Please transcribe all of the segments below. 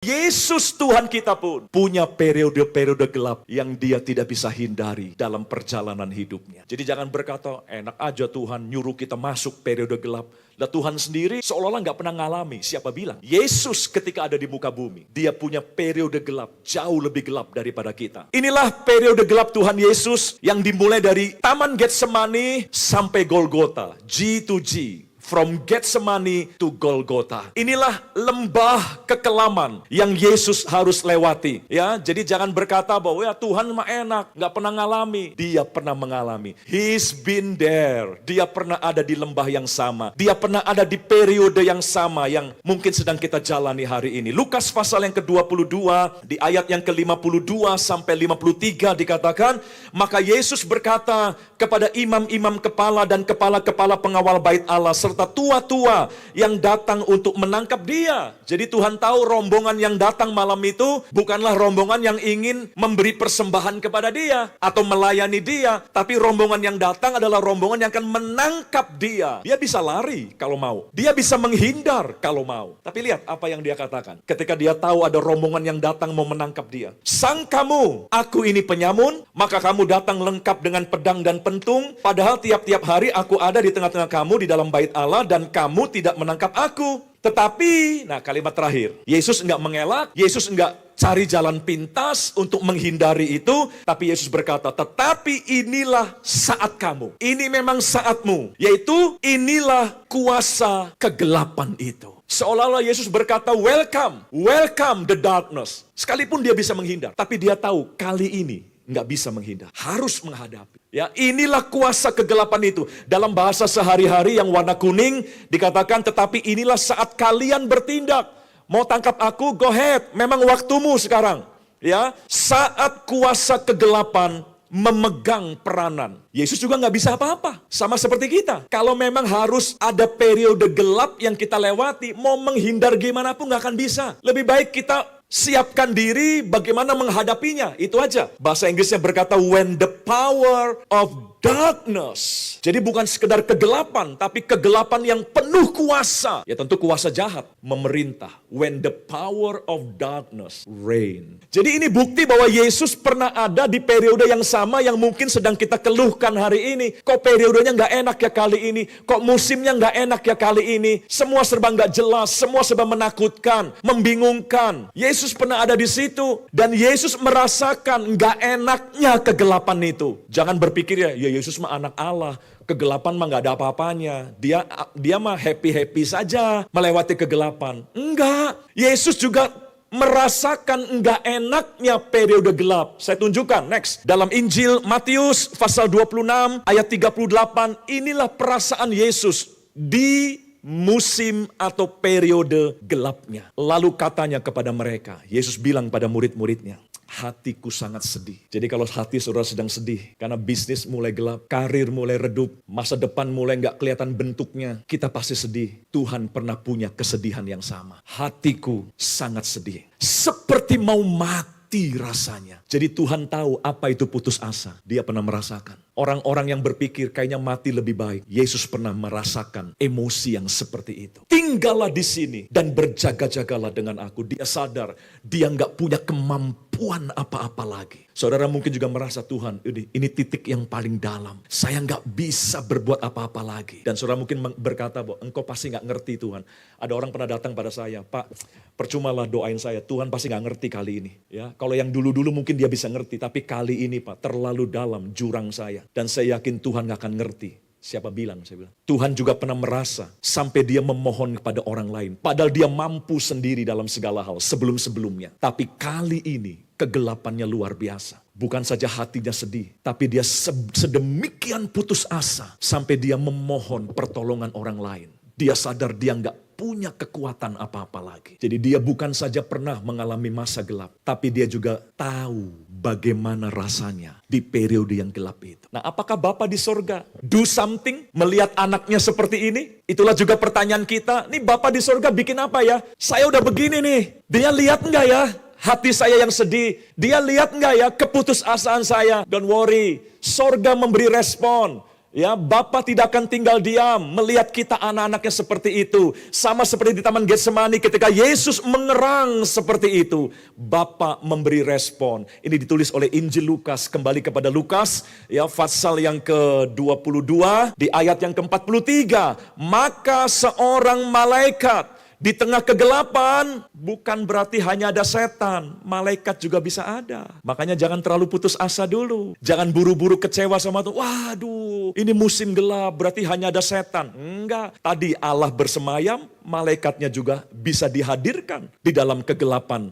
Yesus Tuhan kita pun punya periode-periode gelap yang dia tidak bisa hindari dalam perjalanan hidupnya. Jadi jangan berkata, enak aja Tuhan nyuruh kita masuk periode gelap. Lah Tuhan sendiri seolah-olah nggak pernah ngalami. Siapa bilang? Yesus ketika ada di muka bumi, dia punya periode gelap, jauh lebih gelap daripada kita. Inilah periode gelap Tuhan Yesus yang dimulai dari Taman Getsemani sampai Golgota, G to G. From Getsemani to Golgota. Inilah lembah kekelaman yang Yesus harus lewati. Ya, jadi jangan berkata bahwa ya Tuhan mah enak, nggak pernah ngalami. Dia pernah mengalami. He's been there. Dia pernah ada di lembah yang sama. Dia pernah ada di periode yang sama yang mungkin sedang kita jalani hari ini. Lukas pasal yang ke-22 di ayat yang ke-52 sampai 53 dikatakan, maka Yesus berkata kepada imam-imam kepala dan kepala-kepala pengawal bait Allah serta tua-tua yang datang untuk menangkap dia. Jadi Tuhan tahu rombongan yang datang malam itu bukanlah rombongan yang ingin memberi persembahan kepada dia atau melayani dia, tapi rombongan yang datang adalah rombongan yang akan menangkap dia. Dia bisa lari kalau mau. Dia bisa menghindar kalau mau. Tapi lihat apa yang dia katakan. Ketika dia tahu ada rombongan yang datang mau menangkap dia. Sang kamu, aku ini penyamun, maka kamu datang lengkap dengan pedang dan pentung, padahal tiap-tiap hari aku ada di tengah-tengah kamu di dalam bait Allah dan kamu tidak menangkap aku. Tetapi, nah kalimat terakhir, Yesus enggak mengelak, Yesus enggak cari jalan pintas untuk menghindari itu, tapi Yesus berkata, tetapi inilah saat kamu, ini memang saatmu, yaitu inilah kuasa kegelapan itu. Seolah-olah Yesus berkata, welcome, welcome the darkness. Sekalipun dia bisa menghindar, tapi dia tahu kali ini nggak bisa menghindar, harus menghadapi. Ya, inilah kuasa kegelapan itu. Dalam bahasa sehari-hari yang warna kuning dikatakan, tetapi inilah saat kalian bertindak. Mau tangkap aku, go ahead. Memang waktumu sekarang. Ya, saat kuasa kegelapan memegang peranan. Yesus juga nggak bisa apa-apa. Sama seperti kita. Kalau memang harus ada periode gelap yang kita lewati, mau menghindar gimana pun nggak akan bisa. Lebih baik kita siapkan diri bagaimana menghadapinya. Itu aja. Bahasa Inggrisnya berkata, when the power of darkness. Jadi bukan sekedar kegelapan, tapi kegelapan yang penuh kuasa. Ya tentu kuasa jahat memerintah. When the power of darkness reign. Jadi ini bukti bahwa Yesus pernah ada di periode yang sama yang mungkin sedang kita keluhkan hari ini. Kok periodenya nggak enak ya kali ini? Kok musimnya nggak enak ya kali ini? Semua serba nggak jelas, semua serba menakutkan, membingungkan. Yesus pernah ada di situ dan Yesus merasakan nggak enaknya kegelapan itu. Jangan berpikir ya Yesus mah anak Allah, kegelapan mah nggak ada apa-apanya. Dia mah happy-happy saja melewati kegelapan. Enggak, Yesus juga merasakan enggak enaknya periode gelap. Saya tunjukkan, next. Dalam Injil Matius pasal 26 ayat 38, inilah perasaan Yesus di musim atau periode gelapnya. Lalu katanya kepada mereka, Yesus bilang pada murid-muridnya, hatiku sangat sedih. Jadi kalau hati saudara sedang sedih, karena bisnis mulai gelap, karir mulai redup, masa depan mulai nggak kelihatan bentuknya, kita pasti sedih. Tuhan pernah punya kesedihan yang sama. Hatiku sangat sedih. Seperti mau mati rasanya. Jadi Tuhan tahu apa itu putus asa. Dia pernah merasakan. Orang-orang yang berpikir kayaknya mati lebih baik. Yesus pernah merasakan emosi yang seperti itu. Tinggallah di sini dan berjaga-jagalah dengan aku. Dia sadar dia nggak punya kemampuan apa-apa lagi. Saudara mungkin juga merasa Tuhan, ini titik yang paling dalam. Saya nggak bisa berbuat apa-apa lagi. Dan saudara mungkin berkata bahwa engkau pasti nggak ngerti Tuhan. Ada orang pernah datang pada saya, Pak, percumalah doain saya. Tuhan pasti nggak ngerti kali ini. Ya, kalau yang dulu-dulu mungkin dia bisa ngerti, tapi kali ini Pak terlalu dalam jurang saya. Dan saya yakin Tuhan gak akan ngerti. Siapa bilang? Saya bilang. Tuhan juga pernah merasa sampai dia memohon kepada orang lain. Padahal dia mampu sendiri dalam segala hal sebelum-sebelumnya. Tapi kali ini kegelapannya luar biasa. Bukan saja hatinya sedih. Tapi dia sedemikian putus asa. Sampai dia memohon pertolongan orang lain. Dia sadar dia gak punya kekuatan apa-apa lagi. Jadi dia bukan saja pernah mengalami masa gelap. Tapi dia juga tahu bagaimana rasanya di periode yang gelap itu. Nah, apakah Bapa di sorga do something melihat anaknya seperti ini? Itulah juga pertanyaan kita. Nih Bapa di sorga bikin apa ya? Saya udah begini nih. Dia lihat enggak ya hati saya yang sedih? Dia lihat enggak ya keputusasaan saya? Don't worry. Sorga memberi respon. Ya, Bapa tidak akan tinggal diam melihat kita anak-anaknya seperti itu. Sama seperti di Taman Getsemani ketika Yesus mengerang seperti itu. Bapa memberi respon. Ini ditulis oleh Injil Lukas. Kembali kepada Lukas, ya, pasal yang ke-22 di ayat yang ke-43. Maka seorang malaikat di tengah kegelapan, bukan berarti hanya ada setan, malaikat juga bisa ada. Makanya jangan terlalu putus asa dulu. Jangan buru-buru kecewa sama Tuhan. Waduh, ini musim gelap, berarti hanya ada setan. Enggak, tadi Allah bersemayam, malaikatnya juga bisa dihadirkan di dalam kegelapan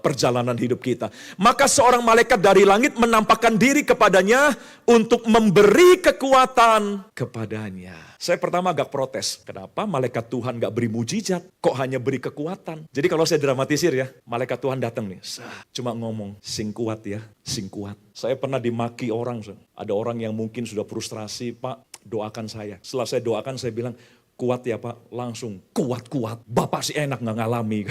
perjalanan hidup kita. Maka seorang malaikat dari langit menampakkan diri kepadanya untuk memberi kekuatan kepadanya. Saya pertama agak protes, kenapa malaikat Tuhan gak beri mujizat? Kok hanya beri kekuatan? Jadi kalau saya dramatisir ya, malaikat Tuhan datang nih, cuma ngomong, sing kuat ya, sing kuat. Saya pernah dimaki orang, ada orang yang mungkin sudah frustrasi, Pak doakan saya. Setelah saya doakan saya bilang, kuat ya Pak, langsung kuat-kuat. Bapak sih enak gak ngalami.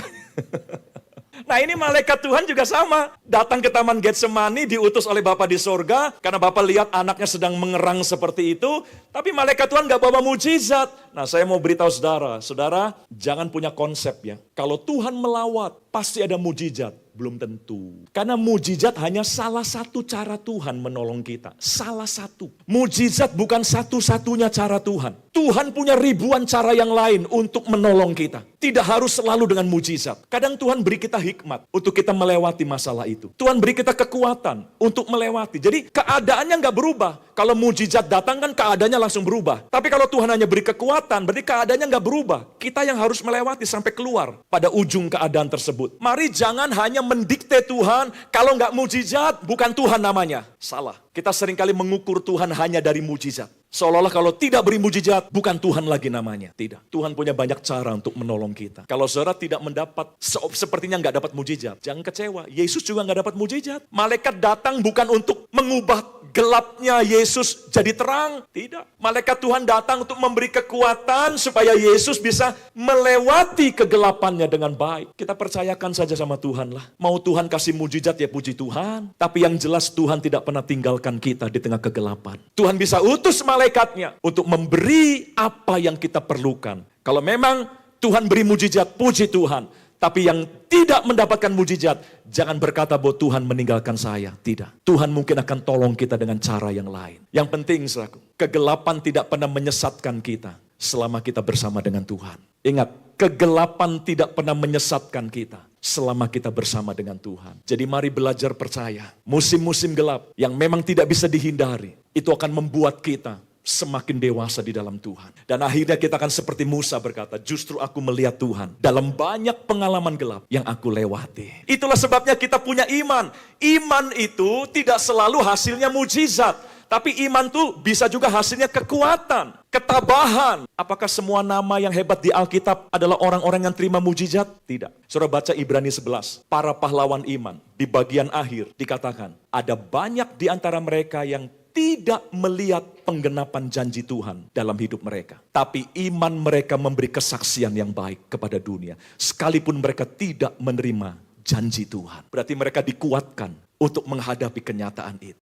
Nah ini malaikat Tuhan juga sama. Datang ke Taman Getsemani diutus oleh Bapa di sorga. Karena Bapa lihat anaknya sedang mengerang seperti itu. Tapi malaikat Tuhan gak bawa mujizat. Nah saya mau beritahu saudara. Saudara jangan punya konsep ya. Kalau Tuhan melawat pasti ada mujizat. Belum tentu. Karena mujizat hanya salah satu cara Tuhan menolong kita. Salah satu. Mujizat bukan satu-satunya cara Tuhan. Tuhan punya ribuan cara yang lain untuk menolong kita. Tidak harus selalu dengan mujizat. Kadang Tuhan beri kita hikmat untuk kita melewati masalah itu. Tuhan beri kita kekuatan untuk melewati. Jadi keadaannya nggak berubah. Kalau mujizat datang kan keadaannya langsung berubah. Tapi kalau Tuhan hanya beri kekuatan, berarti keadaannya nggak berubah. Kita yang harus melewati sampai keluar pada ujung keadaan tersebut. Mari jangan hanya mendikte Tuhan, kalau nggak mujizat bukan Tuhan namanya. Salah. Kita seringkali mengukur Tuhan hanya dari mujizat. Seolah-olah kalau tidak beri mujizat, bukan Tuhan lagi namanya. Tidak. Tuhan punya banyak cara untuk menolong kita. Kalau saudara tidak mendapat, sepertinya nggak dapat mujizat, jangan kecewa. Yesus juga nggak dapat mujizat. Malaikat datang bukan untuk mengubah gelapnya Yesus jadi terang. Tidak. Malaikat Tuhan datang untuk memberi kekuatan supaya Yesus bisa melewati kegelapannya dengan baik. Kita percayakan saja sama Tuhan lah. Mau Tuhan kasih mujizat ya puji Tuhan. Tapi yang jelas Tuhan tidak pernah tinggalkan kita di tengah kegelapan. Tuhan bisa utus malaikatnya untuk memberi apa yang kita perlukan. Kalau memang Tuhan beri mujizat, puji Tuhan. Tapi yang tidak mendapatkan mujizat, jangan berkata bahwa Tuhan meninggalkan saya. Tidak. Tuhan mungkin akan tolong kita dengan cara yang lain. Yang penting, saudaraku, kegelapan tidak pernah menyesatkan kita selama kita bersama dengan Tuhan. Ingat, kegelapan tidak pernah menyesatkan kita selama kita bersama dengan Tuhan. Jadi mari belajar percaya. Musim-musim gelap yang memang tidak bisa dihindari, itu akan membuat kita semakin dewasa di dalam Tuhan. Dan akhirnya kita akan seperti Musa berkata, justru aku melihat Tuhan dalam banyak pengalaman gelap yang aku lewati. Itulah sebabnya kita punya iman. Iman itu tidak selalu hasilnya mujizat. Tapi iman itu bisa juga hasilnya kekuatan, ketabahan. Apakah semua nama yang hebat di Alkitab adalah orang-orang yang terima mujizat? Tidak. Saudara baca Ibrani 11. Para pahlawan iman di bagian akhir dikatakan, ada banyak di antara mereka yang tidak melihat penggenapan janji Tuhan dalam hidup mereka. Tapi iman mereka memberi kesaksian yang baik kepada dunia. Sekalipun mereka tidak menerima janji Tuhan. Berarti mereka dikuatkan untuk menghadapi kenyataan itu.